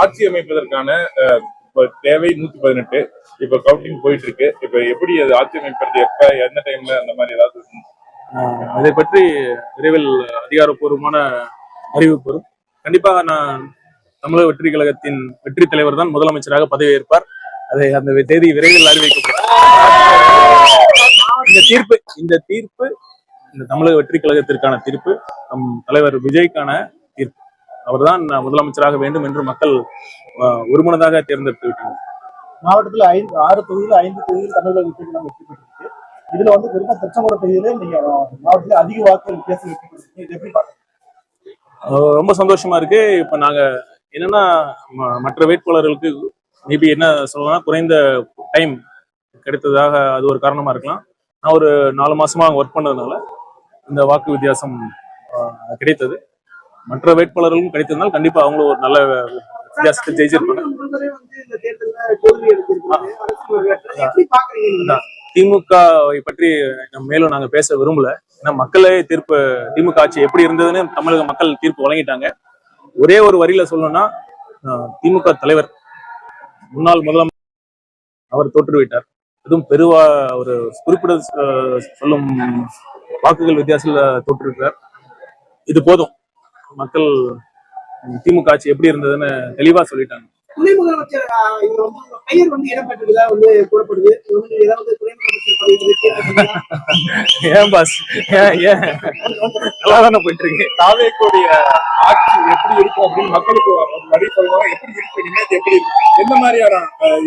ஆட்சி அமைப்பதற்கான தேவை 118. இப்ப கவுண்டிங் போயிட்டு இருக்கு. இப்ப எப்படி அது ஆட்சி அமைப்பது, எப்ப, எந்த டைம்ல, அந்த மாதிரி ஏதாவது இதை பற்றி விரைவில் அதிகாரப்பூர்வமான அறிவிப்பு வரும். கண்டிப்பாக நான் தமிழக வெற்றி கழகத்தின் வெற்றி தலைவர் தான் முதலமைச்சராக பதவியேற்பார். அதை அந்த தேதி விரைவில் அறிவிக்கப்படும். இந்த தீர்ப்பு இந்த தமிழக வெற்றி கழகத்திற்கான தீர்ப்பு, நம் தலைவர் விஜய்க்கான தீர்ப்பு. அவர்தான் முதலமைச்சராக வேண்டும் என்று மக்கள் ஒருமனதாக தேர்ந்தெடுத்து விட்டனர். மாவட்டத்தில் 6 தொகுதியில் 5 தொகுதியில் தமிழக வெற்றி கழகம் வெற்றி பெற்றிருக்கு. இதுல வந்து குறிப்பா திருச்செங்கோடு தொகுதியில நீங்க மாவட்டத்தில் அதிக வாக்குகள் வித்தியாசம் வெற்றி பெற்றிருக்கீங்க. இது எப்படி பாருங்க? ரொம்ப சந்தோஷமா இருக்கு. இப்ப நாங்க என்னன்னா, மற்ற வேட்பாளர்களுக்கு மேபி என்ன சொல்லலாம், குறைந்த டைம் கிடைத்ததாக அது ஒரு காரணமா இருக்கலாம். நான் ஒரு 4 மாசமா ஒர்க் பண்ணதுனால இந்த வாக்கு வித்தியாசம் கிடைத்தது. மற்ற வேட்பாளர்களும் கிடைத்ததுனால கண்டிப்பா அவங்களும் ஒரு நல்ல வித்தியாசத்தை ஜெயிச்சிருப்பாங்க. திமுகவை பற்றி மேலும் நாங்க பேச விரும்பல. ஏன்னா மக்களே தீர்ப்பு, திமுக ஆட்சி எப்படி இருந்ததுன்னு தமிழக மக்கள் தீர்ப்பு வழங்கிட்டாங்க. ஒரே ஒரு வரியில சொல்லணும்னா, திமுக தலைவர் முன்னாள் முதலமைச்சர் அவர் தோற்றுவிட்டார். அதுவும் ஒரு குறிப்பிட சொல்லும் வாக்குகள் வித்தியாசத்துல தோற்றுவிட்டார். இது போதும். மக்கள் திமுக ஆட்சி எப்படி இருந்ததுன்னு தெளிவா சொல்லிட்டாங்க. துணை முதலமைச்சர் பெயர் வந்து இடம்பெற்றதா வந்து கூறப்படுது. ஏதாவது துணை முதலமைச்சர் ஏன் பாஸ், நல்லா தானே போயிட்டு இருக்கு. தாவேக்கூடிய ஆட்சி எப்படி இருக்கும் அப்படின்னு மக்களுக்கு வழி சொல்லணும். எப்படி இருக்கு, நினைத்து எப்படி இருக்கு, எந்த மாதிரியான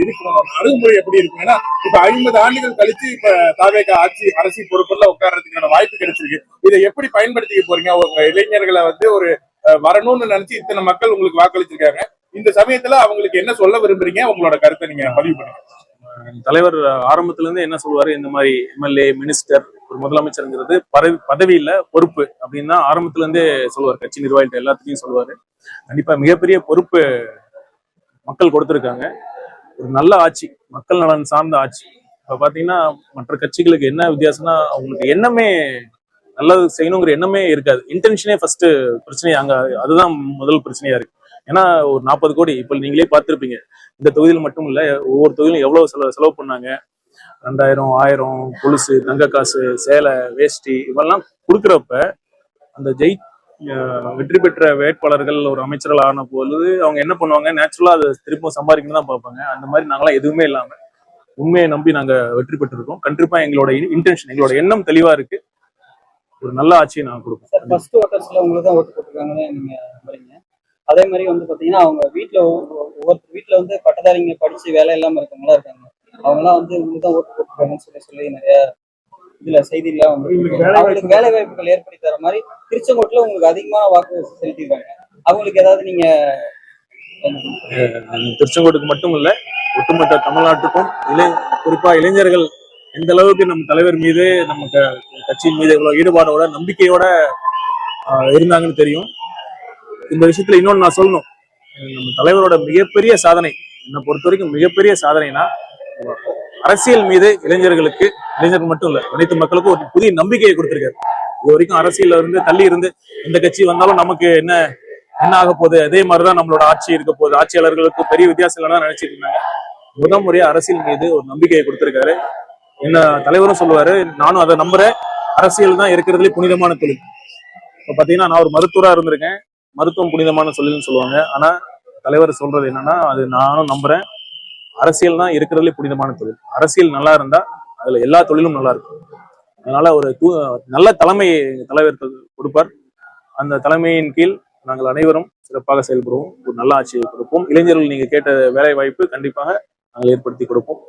இருக்கும், அணுகுமுறை எப்படி இருக்கும்? ஏன்னா இப்ப 50 ஆண்டுகள் கழிச்சு இப்ப தாவேக ஆட்சி அரசியல் பொறுப்புல உட்கார்றதுக்கான வாய்ப்பு கிடைச்சிருக்கு. இதை எப்படி பயன்படுத்திக்க போறீங்க? உங்க இளைஞர்களை வந்து ஒரு வரணும்னு நினைச்சு இத்தனை மக்கள் உங்களுக்கு வாக்களிச்சிருக்காங்க. இந்த சமயத்துல அவங்களுக்கு என்ன சொல்ல விரும்புறீங்க? உங்களோட கருத்தை நீங்க பதிவு பண்ணுங்க. தலைவர் ஆரம்பத்துல இருந்து என்ன சொல்லுவாரு, இந்த மாதிரி எம்எல்ஏ, மினிஸ்டர், ஒரு முதலமைச்சருங்கிறது பதவி இல்ல, பொறுப்பு அப்படின்னு தான் ஆரம்பத்துல இருந்தே சொல்லுவார். கட்சி நிர்வாகிகள் எல்லாத்துக்கும் சொல்லுவாரு. கண்டிப்பா மிகப்பெரிய பொறுப்பு மக்கள் கொடுத்திருக்காங்க. ஒரு நல்ல ஆட்சி, மக்கள் நலன் சார்ந்த ஆட்சி. இப்ப பாத்தீங்கன்னா மற்ற கட்சிகளுக்கு என்ன வித்தியாசம்னா, அவங்களுக்கு எண்ணமே நல்லது செய்யணுங்கிற எண்ணமே இருக்காது. இன்டென்ஷனே ஃபர்ஸ்ட் பிரச்சனை. அங்க அதுதான் முதல் பிரச்சனையா இருக்கு. ஏன்னா ஒரு 40 கோடி இப்ப நீங்களே பார்த்திருப்பீங்க. இந்த தொகுதியில் மட்டும் இல்ல, ஒவ்வொரு தொகுதியிலும் எவ்வளவு செலவு பண்ணாங்க. 2000, 1000 கொலுசு, தங்க காசு, சேலை, வேஷ்டி இவெல்லாம் கொடுக்குறப்ப அந்த வெற்றி பெற்ற வேட்பாளர்கள் ஒரு அமைச்சர்கள் ஆன பொழுது அவங்க என்ன பண்ணுவாங்க, நேச்சுரலா அதை திருப்பம் சம்பாதிக்கணும் தான் பார்ப்பாங்க. அந்த மாதிரி நாங்களாம் எதுவுமே இல்லாம உண்மையை நம்பி நாங்க வெற்றி பெற்றிருக்கோம். கண்டிப்பா எங்களோட இன்டென்ஷன், எங்களோட எண்ணம் தெளிவா இருக்கு. ஒரு நல்ல ஆட்சியை நான் கொடுப்போம். ஃபர்ஸ்ட் ஓட்டர்ஸ்ல உங்களுக்கு தான் ஓட்டு போட்டுருக்காங்கன்னு நீங்க நம்புறீங்க. அதே மாதிரி வந்து பாத்தீங்கன்னா அவங்க ஒவ்வொரு வீட்டுல வந்து பட்டதாரிங்க படிச்சு வேலை இல்லாம இருக்கவங்களா இருக்காங்க. அவங்க எல்லாம் வந்து உங்களுக்கு தான் ஓட்டு போட்டுருக்காங்கன்னு சொல்லி நிறைய இதுல செய்திலாம் அவங்களுக்கு வேலை வாய்ப்புகள் ஏற்படுத்தி தர மாதிரி திருச்செங்கோட்டுல உங்களுக்கு அதிகமான வாக்கு செலுத்திருக்காங்க. அவங்களுக்கு ஏதாவது நீங்க திருச்செங்கோட்டுக்கு மட்டும் இல்ல, ஒட்டுமொத்த தமிழ்நாட்டுக்கும் குறிப்பா இளைஞர்கள் எந்த அளவுக்கு நம்ம தலைவர் மீது, நம்ம கட்சியின் மீது இவ்வளவு ஈடுபாடோட நம்பிக்கையோட இருந்தாங்கன்னு தெரியும். இந்த விஷயத்துல இன்னொன்னு நான் சொல்லணும். நம்ம தலைவரோட மிகப்பெரிய சாதனை, என்னை பொறுத்த வரைக்கும் மிகப்பெரிய சாதனைனா, அரசியல் மீது இளைஞர்கள் மட்டும் இல்ல, அனைத்து மக்களுக்கும் ஒரு புதிய நம்பிக்கையை கொடுத்திருக்காரு. இது வரைக்கும் அரசியல்ல இருந்து தள்ளி இருந்து எந்த கட்சி வந்தாலும் நமக்கு என்ன ஆக போகுது, அதே மாதிரிதான் நம்மளோட ஆட்சி இருக்க போகுது, ஆட்சியாளர்களுக்கு பெரிய வித்தியாசம் இல்லைன்னா நினைச்சிட்டு இருந்தாங்க. முறையா அரசியல் மீது ஒரு நம்பிக்கையை கொடுத்திருக்காரு. என்ன தலைவரும் சொல்லுவாரு, நானும் அதை நம்புறேன். அரசியல் தான் இருக்கிறதுலே புனிதமான தொழில். இப்ப பாத்தீங்கன்னா நான் ஒரு மருத்துவரா இருந்திருக்கேன். மருத்துவம் புனிதமான தொழில்னு சொல்லுவாங்க. ஆனா தலைவர் சொல்றது என்னன்னா, அது நானும் நம்புறேன். அரசியல் தான் இருக்கிறதுலே புனிதமான தொழில். அரசியல் நல்லா இருந்தா அதுல எல்லா தொழிலும் நல்லா இருக்கும். அதனால ஒரு நல்ல தலைமை தலைவர் கொடுப்பார். அந்த தலைமையின் கீழ் நாங்கள் அனைவரும் சிறப்பாக செயல்படுவோம். ஒரு நல்ல ஆட்சியை கொடுப்போம். இளைஞர்கள் நீங்க கேட்ட வேலை வாய்ப்பு கண்டிப்பாக நாங்கள் ஏற்படுத்தி கொடுப்போம்.